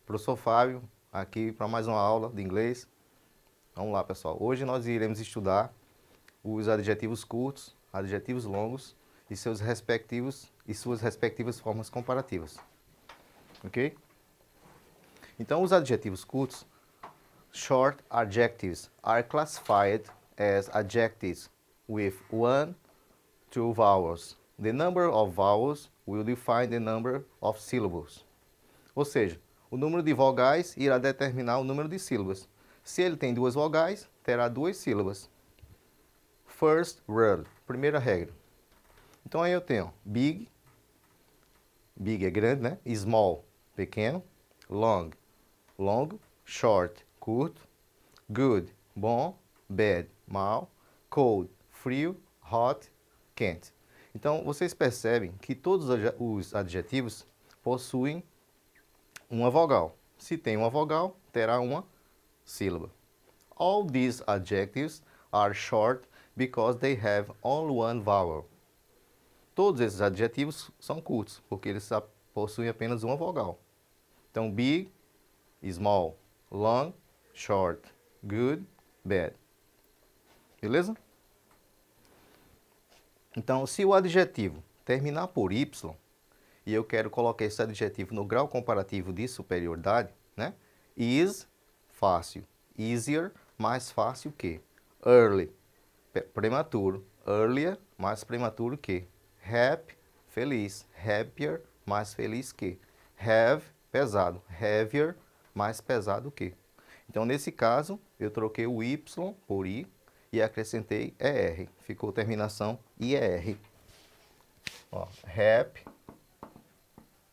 Professor Fábio, aqui para mais uma aula de inglês. Vamos lá, pessoal. Hoje nós iremos estudar os adjetivos curtos, adjetivos longos e suas respectivas formas comparativas. Ok? Então, os adjetivos curtos, short adjectives, are classified as adjectives with 1, 2 vowels. The number of vowels will define the number of syllables. Ou seja, o número de vogais irá determinar o número de sílabas. Se ele tem 2 vogais, terá 2 sílabas. First rule, primeira regra. Então aí eu tenho big, big é grande, né? Small, pequeno. Long, longo. Short, curto. Good, bom. Bad, mal. Cold, frio. Hot, quente. Então vocês percebem que todos os adjetivos possuem uma vogal. Se tem uma vogal, terá uma sílaba. All these adjectives are short because they have only one vowel. Todos esses adjetivos são curtos, porque eles possuem apenas uma vogal. Então, big, small, long, short, good, bad. Beleza? Então, se o adjetivo terminar por y, e eu quero colocar esse adjetivo no grau comparativo de superioridade, né? Is, fácil. Easier, mais fácil que. Early, prematuro. Earlier, mais prematuro que. Happy, feliz. Happier, mais feliz que. Have, pesado. Heavier, mais pesado que. Então, nesse caso, eu troquei o y por i e acrescentei er. Ficou terminação IER. Ó, happy,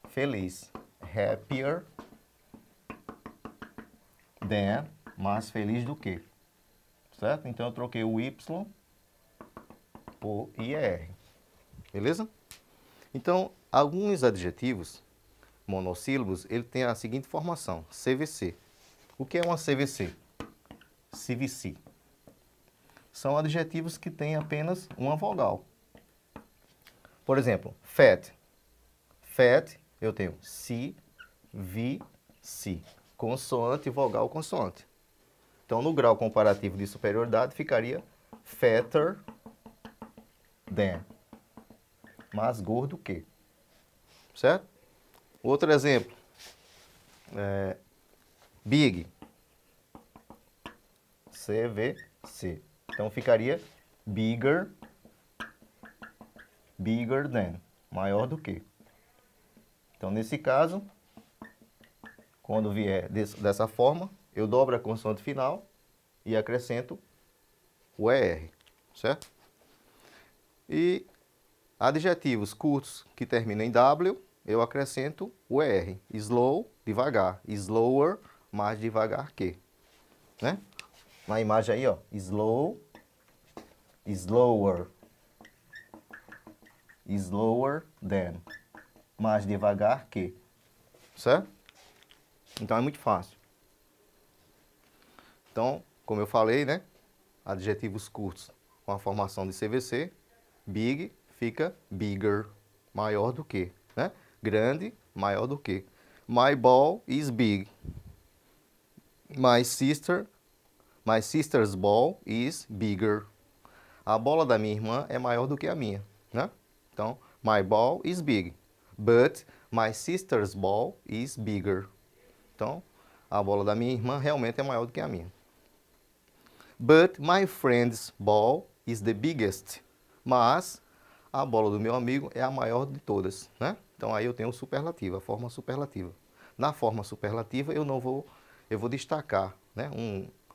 feliz. Happier than, mais feliz do que. Certo? Então eu troquei o y por IER. Beleza? Então, alguns adjetivos monossílabos, ele tem a seguinte formação, CVC. O que é uma CVC? CVC. São adjetivos que têm apenas uma vogal. Por exemplo, fat. Fat, eu tenho C, V, C. Consoante, vogal, consoante. Então, no grau comparativo de superioridade, ficaria fatter than. Mais gordo que. Certo? Outro exemplo. Big. CVC. Então, ficaria bigger, bigger than. Maior do que. Então, nesse caso, quando vier dessa forma, eu dobro a consoante final e acrescento o ER, certo? E adjetivos curtos que terminam em W, eu acrescento o ER. Slow, devagar. Slower, mais devagar que. Né? Na imagem aí, ó. Slow, slower. Slower than. Mais devagar que. Certo? Então é muito fácil. Então, como eu falei, né? Adjetivos curtos com a formação de CVC. Big fica bigger, maior do que, né? Grande, maior do que. My ball is big. My sister's ball is bigger. A bola da minha irmã é maior do que a minha, né? Então, my ball is big, but my sister's ball is bigger. Então, a bola da minha irmã realmente é maior do que a minha. But my friend's ball is the biggest. Mas a bola do meu amigo é a maior de todas, né? Então aí eu tenho o superlativo, a forma superlativa. Na forma superlativa eu vou destacar, né,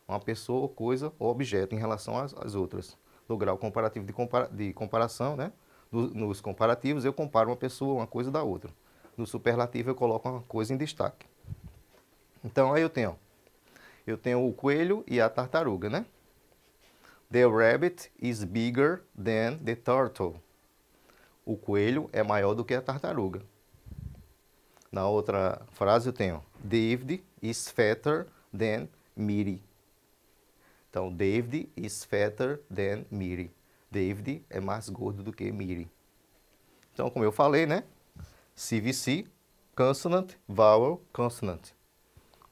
uma pessoa, coisa ou objeto em relação às outras. No grau comparativo de comparação, né? Nos comparativos eu comparo uma pessoa, uma coisa da outra. No superlativo eu coloco uma coisa em destaque. Então aí eu tenho o coelho e a tartaruga, né? The rabbit is bigger than the turtle. O coelho é maior do que a tartaruga. Na outra frase eu tenho David is fatter than Miri. Então, David is fatter than Miri. David é mais gordo do que Miri. Então, como eu falei, né? CVC, consonant, vowel, consonant.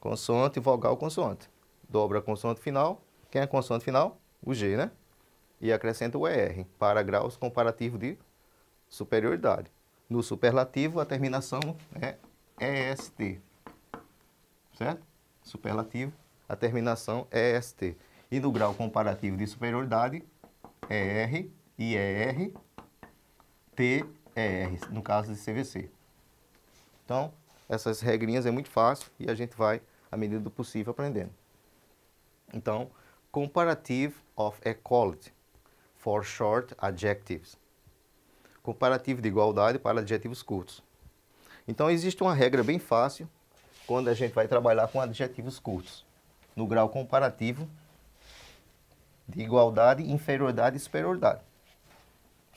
Consoante, vogal, consoante. Dobra a consoante final. Quem é a consoante final? O G, né? E acrescenta o ER para graus comparativos de superioridade. No superlativo, a terminação é EST. Certo? Superlativo, a terminação é EST. E no grau comparativo de superioridade, ER, IER, TER, no caso de CVC. Então, essas regrinhas é muito fácil e a gente vai, à medida do possível, aprendendo. Então, comparative of equality for short adjectives. Comparativo de igualdade para adjetivos curtos. Então, existe uma regra bem fácil quando a gente vai trabalhar com adjetivos curtos. No grau comparativo de igualdade, inferioridade e superioridade.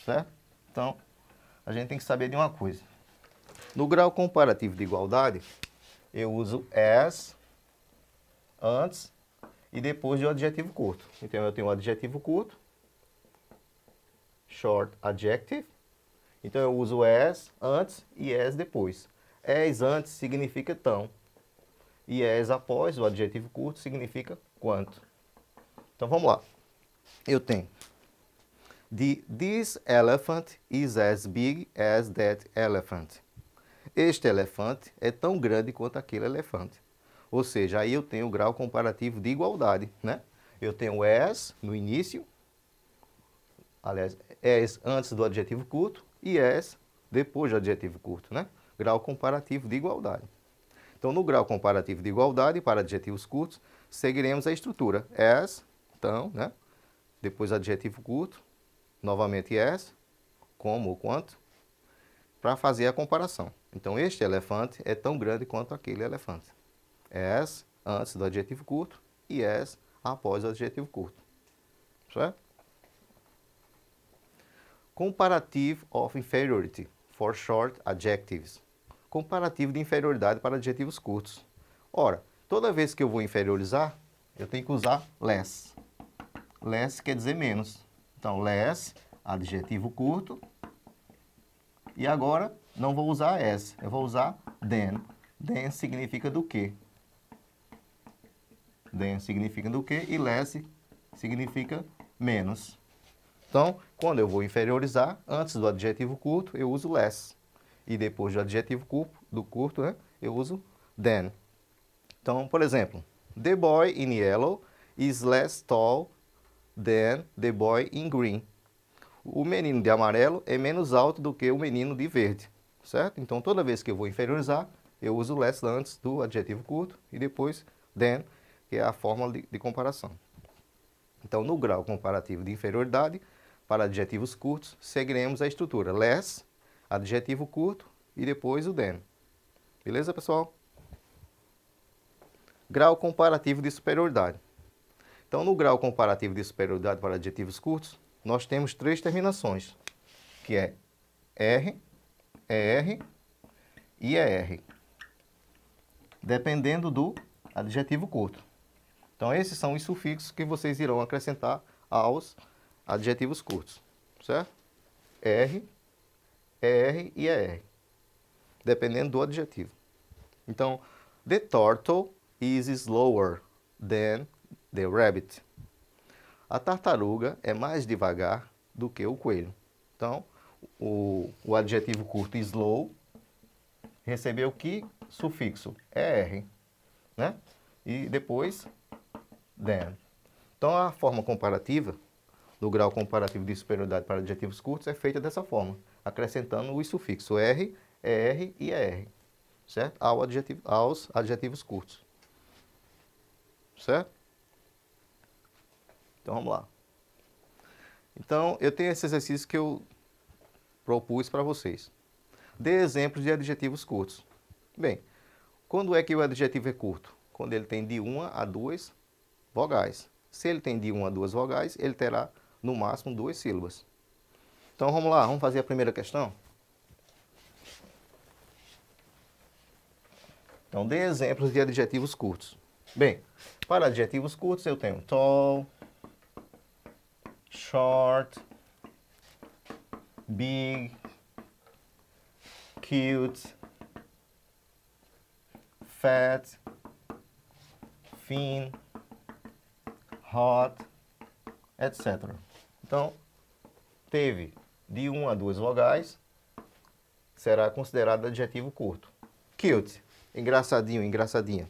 Certo? Então, a gente tem que saber de uma coisa. No grau comparativo de igualdade, eu uso as antes e depois do adjetivo curto. Então, eu tenho o adjetivo curto, short adjective. Então, eu uso as antes e as depois. As antes significa tão. E as após o adjetivo curto significa quanto. Então, vamos lá. Eu tenho this elephant is as big as that elephant. Este elefante é tão grande quanto aquele elefante. Ou seja, aí eu tenho o grau comparativo de igualdade, né? Eu tenho as no início, aliás, as antes do adjetivo curto e as depois do adjetivo curto, né? Grau comparativo de igualdade. Então, no grau comparativo de igualdade, para adjetivos curtos, seguiremos a estrutura as, então, né? Depois adjetivo curto, novamente as, como ou quanto, para fazer a comparação. Então, este elefante é tão grande quanto aquele elefante. As antes do adjetivo curto e as após o adjetivo curto. Certo? Comparative of inferiority for short adjectives. Comparativo de inferioridade para adjetivos curtos. Ora, toda vez que eu vou inferiorizar, eu tenho que usar less. Less quer dizer menos. Então, less, adjetivo curto. E agora, não vou usar as, eu vou usar than. Than significa do que. Than significa do que e less significa menos. Então, quando eu vou inferiorizar, antes do adjetivo curto, eu uso less. E depois do adjetivo curto, né, eu uso than. Então, por exemplo, the boy in yellow is less tall than the boy in green. O menino de amarelo é menos alto do que o menino de verde, certo? Então, toda vez que eu vou inferiorizar, eu uso less antes do adjetivo curto e depois than, que é a fórmula de comparação. Então, no grau comparativo de inferioridade, para adjetivos curtos, seguiremos a estrutura less, adjetivo curto e depois o than. Beleza, pessoal? Grau comparativo de superioridade. Então, no grau comparativo de superioridade para adjetivos curtos, nós temos três terminações, que é R, ER e ER, dependendo do adjetivo curto. Então, esses são os sufixos que vocês irão acrescentar aos adjetivos curtos, certo? R, ER e ER, dependendo do adjetivo. Então, the turtle is slower than the rabbit. A tartaruga é mais devagar do que o coelho. Então, o adjetivo curto slow recebeu que sufixo? ER, né? E depois, than. Então, a forma comparativa, do grau comparativo de superioridade para adjetivos curtos, é feita dessa forma, acrescentando os sufixos R, ER e ER, certo? Aos adjetivos curtos. Certo? Então, vamos lá. Então, eu tenho esse exercício que eu propus para vocês. Dê exemplos de adjetivos curtos. Bem, quando é que o adjetivo é curto? Quando ele tem de uma a duas vogais. Se ele tem de uma a duas vogais, ele terá, no máximo, duas sílabas. Então, vamos lá, vamos fazer a primeira questão? Então, dê exemplos de adjetivos curtos. Bem, para adjetivos curtos, eu tenho tall, short, big, cute, fat, thin, hot, etc. Então, teve de 1 a 2 vogais, será considerado adjetivo curto. Cute, engraçadinho, engraçadinha,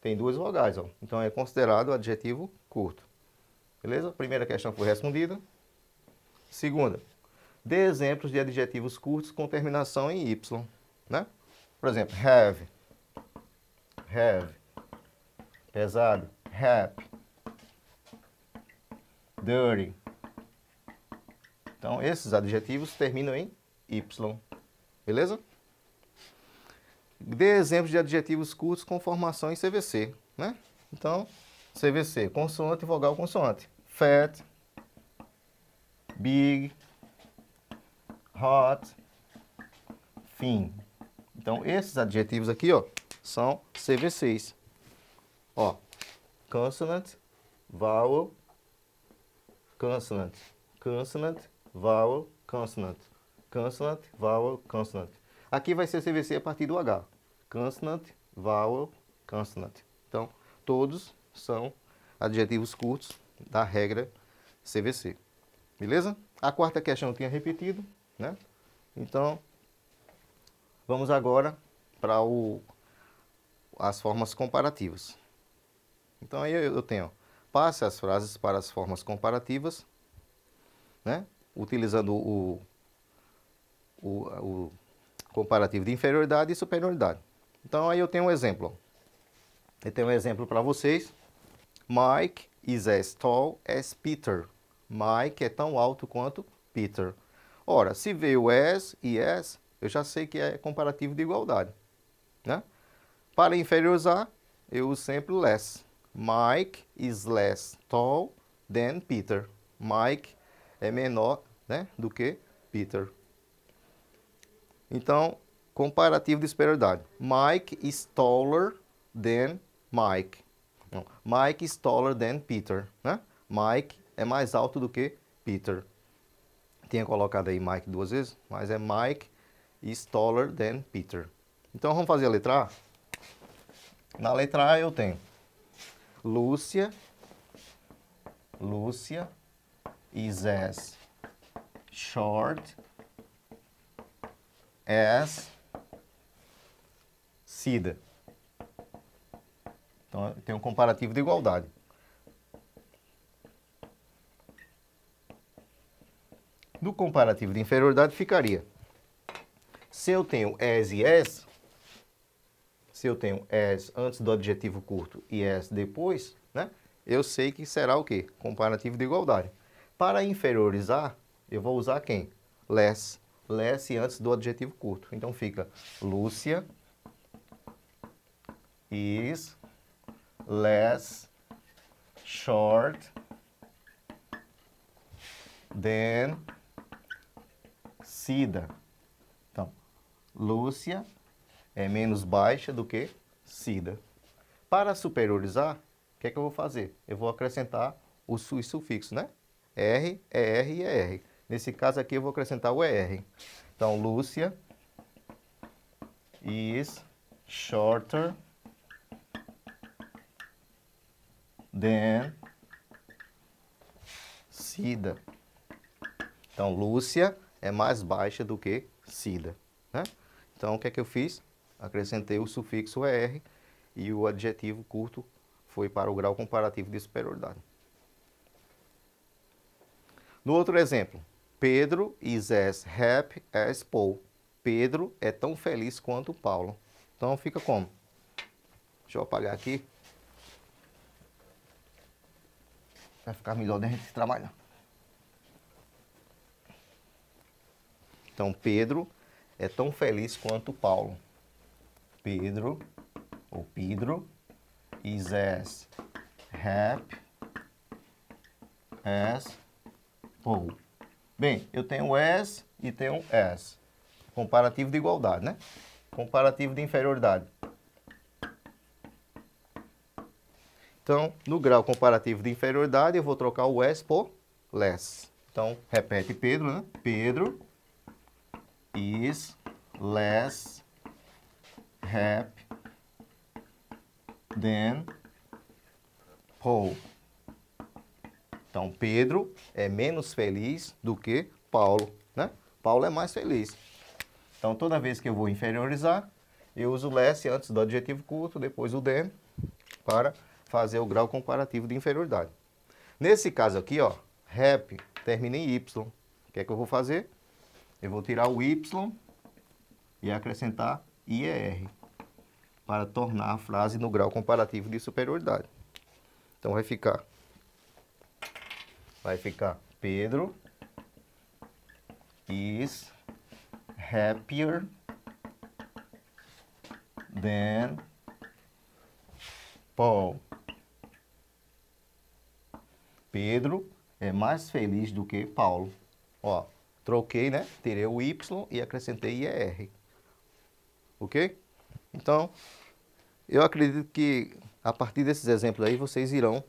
tem 2 vogais, ó. Então é considerado adjetivo curto. Beleza? Primeira questão foi respondida. Segunda, dê exemplos de adjetivos curtos com terminação em Y, né? Por exemplo, have, pesado, happy, dirty. Então, esses adjetivos terminam em Y, beleza? Dê exemplos de adjetivos curtos com formação em CVC, né? Então, CVC, consoante, vogal, consoante. Fat, big, hot, thin. Então, esses adjetivos aqui, ó, são CVCs. Ó, consonant, vowel, consonant, consonant, vowel, consonant, consonant, vowel, consonant. Aqui vai ser CVC a partir do H. Consonant, vowel, consonant. Então, todos são adjetivos curtos da regra CVC. Beleza? A quarta questão eu tinha repetido, né? Então, vamos agora para as formas comparativas. Então, aí eu tenho, ó, passe as frases para as formas comparativas, né? Utilizando o comparativo de inferioridade e superioridade. Então, aí eu tenho um exemplo. Eu tenho um exemplo para vocês. Mike is as tall as Peter. Mike é tão alto quanto Peter. Ora, se veio as e as, eu já sei que é comparativo de igualdade, né? Para inferiorizar, eu uso sempre less. Mike is less tall than Peter. Mike é menor, né, do que Peter. Então, comparativo de superioridade. Mike is taller than Mike. Não, Mike is taller than Peter, né? Mike é mais alto do que Peter. Tinha colocado aí Mike 2 vezes, mas é Mike is taller than Peter. Então, vamos fazer a letra A? Na letra A eu tenho Lúcia is as short as Cida. Então, tem um comparativo de igualdade. No comparativo de inferioridade ficaria, se eu tenho as e as, se eu tenho as antes do adjetivo curto e as depois, né, eu sei que será o quê? Comparativo de igualdade. Para inferiorizar, eu vou usar quem? Less. Less antes do adjetivo curto. Então fica Lúcia is less short than Cida. Então, Lúcia é menos baixa do que Cida. Para superiorizar, o que é que eu vou fazer? Eu vou acrescentar os sufixos, né? R, ER e ER. Nesse caso aqui eu vou acrescentar o ER. Então, Lúcia is shorter than Cida. Então, Lúcia é mais baixa do que Cida, né? Então, o que é que eu fiz? Acrescentei o sufixo ER e o adjetivo curto foi para o grau comparativo de superioridade. No outro exemplo, Pedro is as happy as Paul. Pedro é tão feliz quanto Paulo. Então, fica como? Deixa eu apagar aqui. Vai ficar melhor da gente trabalhar. Então, Pedro é tão feliz quanto Paulo. Pedro, ou Pedro, is as happy as Paul. Bem, eu tenho as e tenho as. Comparativo de igualdade, né? Comparativo de inferioridade. Então, no grau comparativo de inferioridade, eu vou trocar o as por less. Então, repete Pedro, né? Pedro is less happy than Paul. Então, Pedro é menos feliz do que Paulo, né? Paulo é mais feliz. Então, toda vez que eu vou inferiorizar, eu uso less antes do adjetivo curto, depois o than, para fazer o grau comparativo de inferioridade. Nesse caso aqui, ó, happy termina em Y. O que é que eu vou fazer? Eu vou tirar o Y e acrescentar IER, para tornar a frase no grau comparativo de superioridade. Então, vai ficar Pedro is happier than Paul. Pedro é mais feliz do que Paulo. Ó, troquei, né? Tirei o Y e acrescentei IER. Ok? Então, eu acredito que a partir desses exemplos aí vocês irão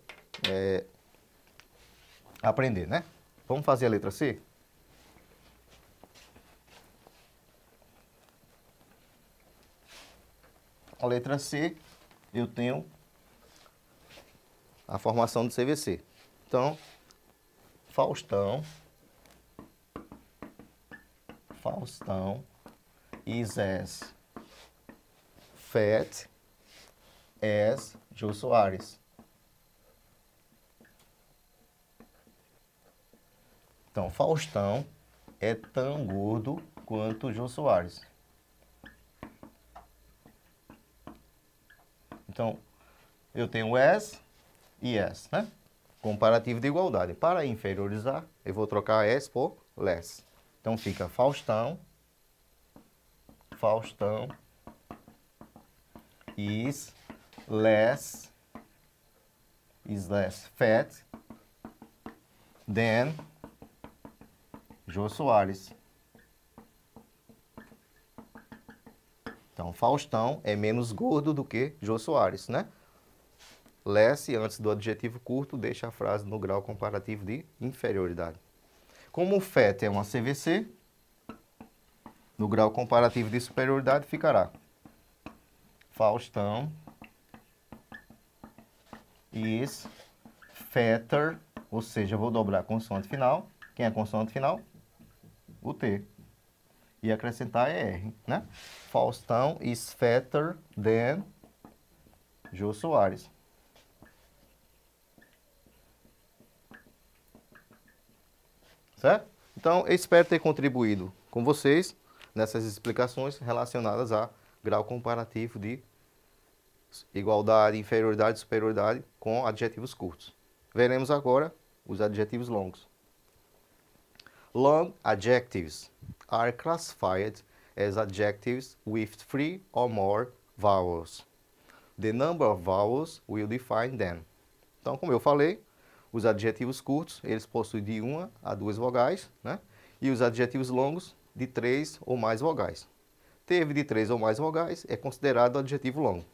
aprender, né? Vamos fazer a letra C? A letra C, eu tenho a formação do CVC. Então, Faustão is as fat as Jô Soares. Então, Faustão é tão gordo quanto Jô Soares. Então, eu tenho as e as, né? Comparativo de igualdade. Para inferiorizar, eu vou trocar as por less. Então, fica Faustão is less fat than Jô Soares. Então, Faustão é menos gordo do que Jô Soares, né? Less, antes do adjetivo curto, deixa a frase no grau comparativo de inferioridade. Como o fat é uma CVC, no grau comparativo de superioridade ficará Faustão is fatter, ou seja, eu vou dobrar a consoante final. Quem é a consoante final? O T. E acrescentar ER, né? Faustão is fatter than Jô Soares. Certo? Então, eu espero ter contribuído com vocês nessas explicações relacionadas a grau comparativo de igualdade, inferioridade e superioridade com adjetivos curtos. Veremos agora os adjetivos longos. Long adjectives are classified as adjectives with 3 or more vowels. The number of vowels will define them. Então, como eu falei, os adjetivos curtos, eles possuem de 1 a 2 vogais, né? E os adjetivos longos, de 3 ou mais vogais. Teve de 3 ou mais vogais, é considerado adjetivo longo.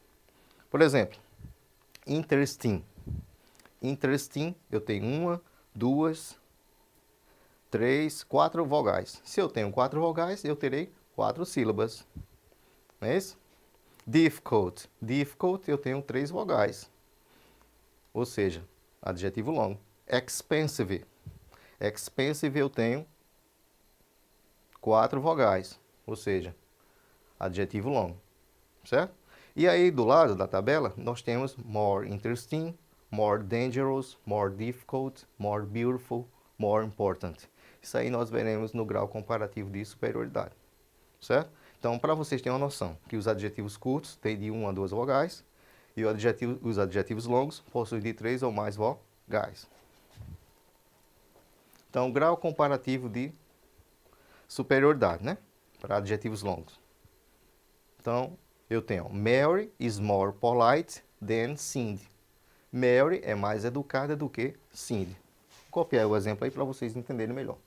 Por exemplo, interesting. Interesting, eu tenho 1, 2, 3, 4 vogais. Se eu tenho 4 vogais, eu terei 4 sílabas. Não é isso? Difficult. Difficult, eu tenho 3 vogais. Ou seja, adjetivo longo. Expensive. Expensive, eu tenho 4 vogais. Ou seja, adjetivo longo. Certo? E aí, do lado da tabela, nós temos more interesting, more dangerous, more difficult, more beautiful, more important. Isso aí nós veremos no grau comparativo de superioridade. Certo? Então, para vocês terem uma noção que os adjetivos curtos têm de 1 a 2 vogais e os adjetivos longos possuem de 3 ou mais vogais. Então, grau comparativo de superioridade, né? Para adjetivos longos. Então, eu tenho Mary is more polite than Cindy. Mary é mais educada do que Cindy. Vou copiar o exemplo aí para vocês entenderem melhor.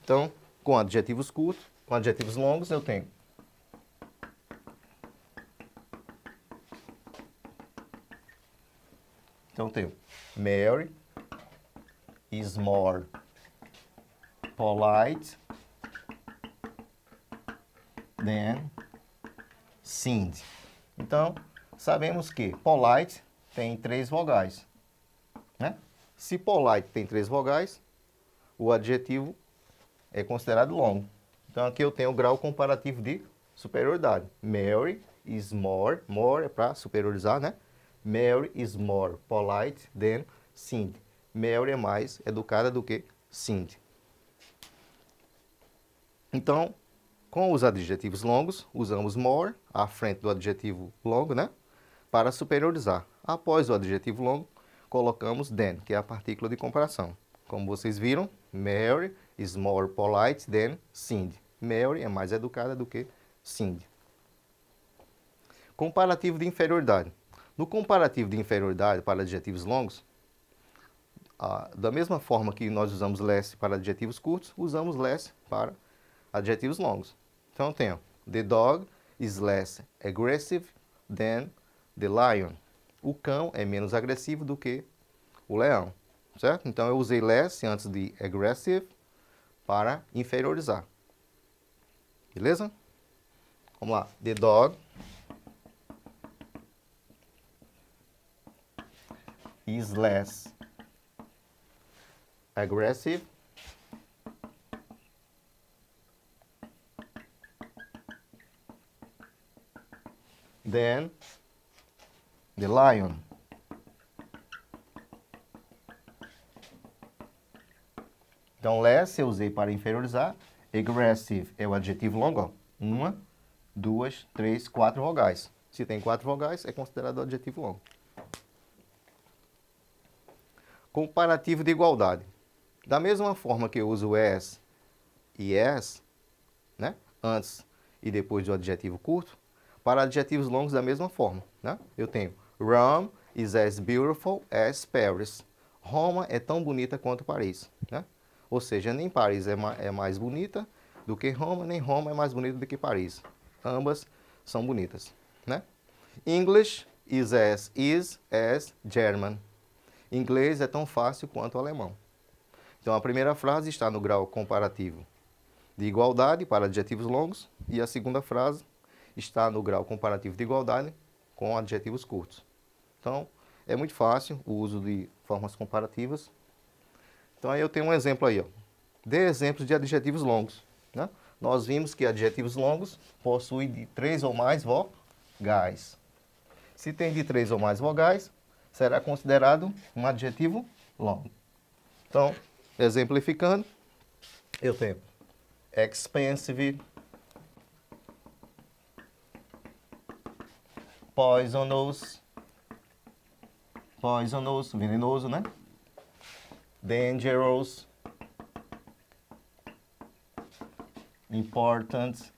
Então, com adjetivos curtos, com adjetivos longos, eu tenho Mary is more polite than Cindy. Então, sabemos que polite tem 3 vogais. né? Se polite tem 3 vogais, o adjetivo é considerado longo. Então aqui eu tenho o grau comparativo de superioridade. Mary is more, more é para superiorizar, né? Mary is more polite than Cindy. Mary é mais educada do que Cindy. Então, com os adjetivos longos, usamos more à frente do adjetivo longo, né? Para superiorizar. Após o adjetivo longo, colocamos than, que é a partícula de comparação. Como vocês viram, Mary is more polite than Cindy. Mary é mais educada do que Cindy. Comparativo de inferioridade. No comparativo de inferioridade para adjetivos longos, da mesma forma que nós usamos less para adjetivos curtos, usamos less para adjetivos longos. Então eu tenho the dog is less aggressive than the lion. O cão é menos agressivo do que o leão, certo? Então eu usei less antes de aggressive para inferiorizar. Beleza? Vamos lá. The dog is less aggressive than the lion. Então, less eu usei para inferiorizar. Aggressive é o adjetivo longo, ó. 1, 2, 3, 4 vogais. Se tem 4 vogais, é considerado adjetivo longo. Comparativo de igualdade. Da mesma forma que eu uso as e as, né, antes e depois do adjetivo curto, para adjetivos longos da mesma forma, né? Eu tenho Rome is as beautiful as Paris. Roma é tão bonita quanto Paris, né? Ou seja, nem Paris é mais bonita do que Roma, nem Roma é mais bonita do que Paris. Ambas são bonitas, né? English is as German. Inglês é tão fácil quanto alemão. Então, a primeira frase está no grau comparativo de igualdade para adjetivos longos e a segunda frase está no grau comparativo de igualdade com adjetivos curtos. Então, é muito fácil o uso de formas comparativas. Então, aí eu tenho um exemplo aí, ó. Dê exemplos de adjetivos longos, né? Nós vimos que adjetivos longos possuem de 3 ou mais vogais. Se tem de 3 ou mais vogais, será considerado um adjetivo longo. Então, exemplificando, eu tenho expensive, poisonous, venenoso, né? Dangerous, important,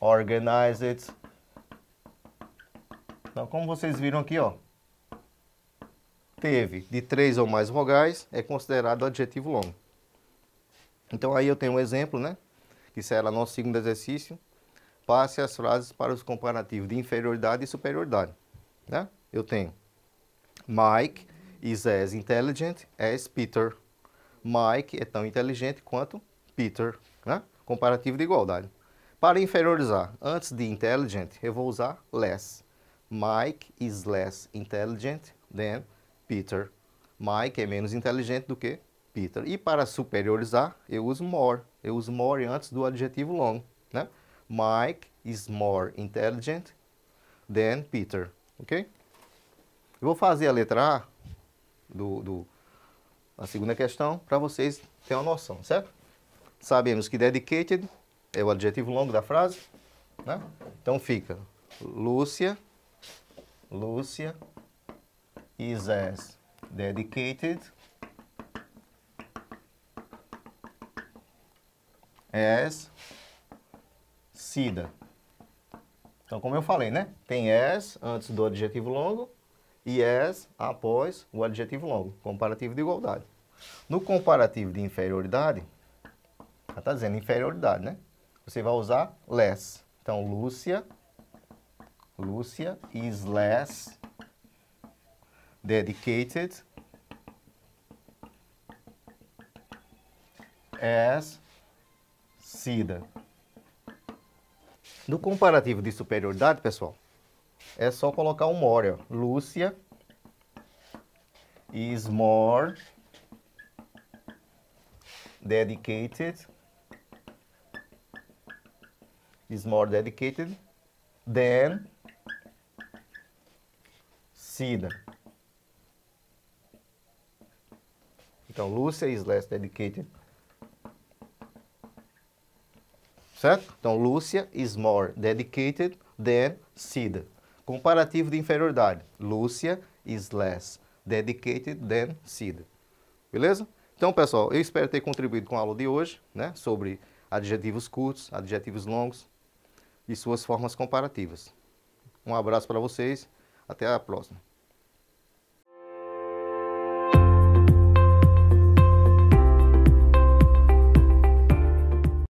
organized. Então, como vocês viram aqui, ó, teve de 3 ou mais vogais, é considerado adjetivo longo. Então, aí eu tenho um exemplo, né? Que será nosso segundo exercício. Passe as frases para os comparativos de inferioridade e superioridade, né? Eu tenho Mike is as intelligent as Peter. Mike é tão inteligente quanto Peter, né? Comparativo de igualdade. Para inferiorizar, antes de intelligent, eu vou usar less. Mike is less intelligent than Peter. Mike é menos inteligente do que Peter. E para superiorizar, eu uso more. Eu uso more antes do adjetivo longo, né? Mike is more intelligent than Peter, ok? Eu vou fazer a letra A a segunda questão para vocês terem uma noção, certo? Sabemos que dedicated é o adjetivo longo da frase, né? Então fica Lúcia is as dedicated as Cida. Então, como eu falei, né? Tem as antes do adjetivo longo e as após o adjetivo longo. Comparativo de igualdade. No comparativo de inferioridade, está dizendo inferioridade, né? Você vai usar less. Então, Lúcia is less dedicated as Cida. No comparativo de superioridade, pessoal, é só colocar um more, ó. Lúcia is more dedicated than Cida. Então, Lúcia is less dedicated. Certo? Então, Lúcia is more dedicated than Cida. Comparativo de inferioridade. Lúcia is less dedicated than Cida. Beleza? Então, pessoal, eu espero ter contribuído com a aula de hoje, né, sobre adjetivos curtos, adjetivos longos e suas formas comparativas. Um abraço para vocês. Até a próxima.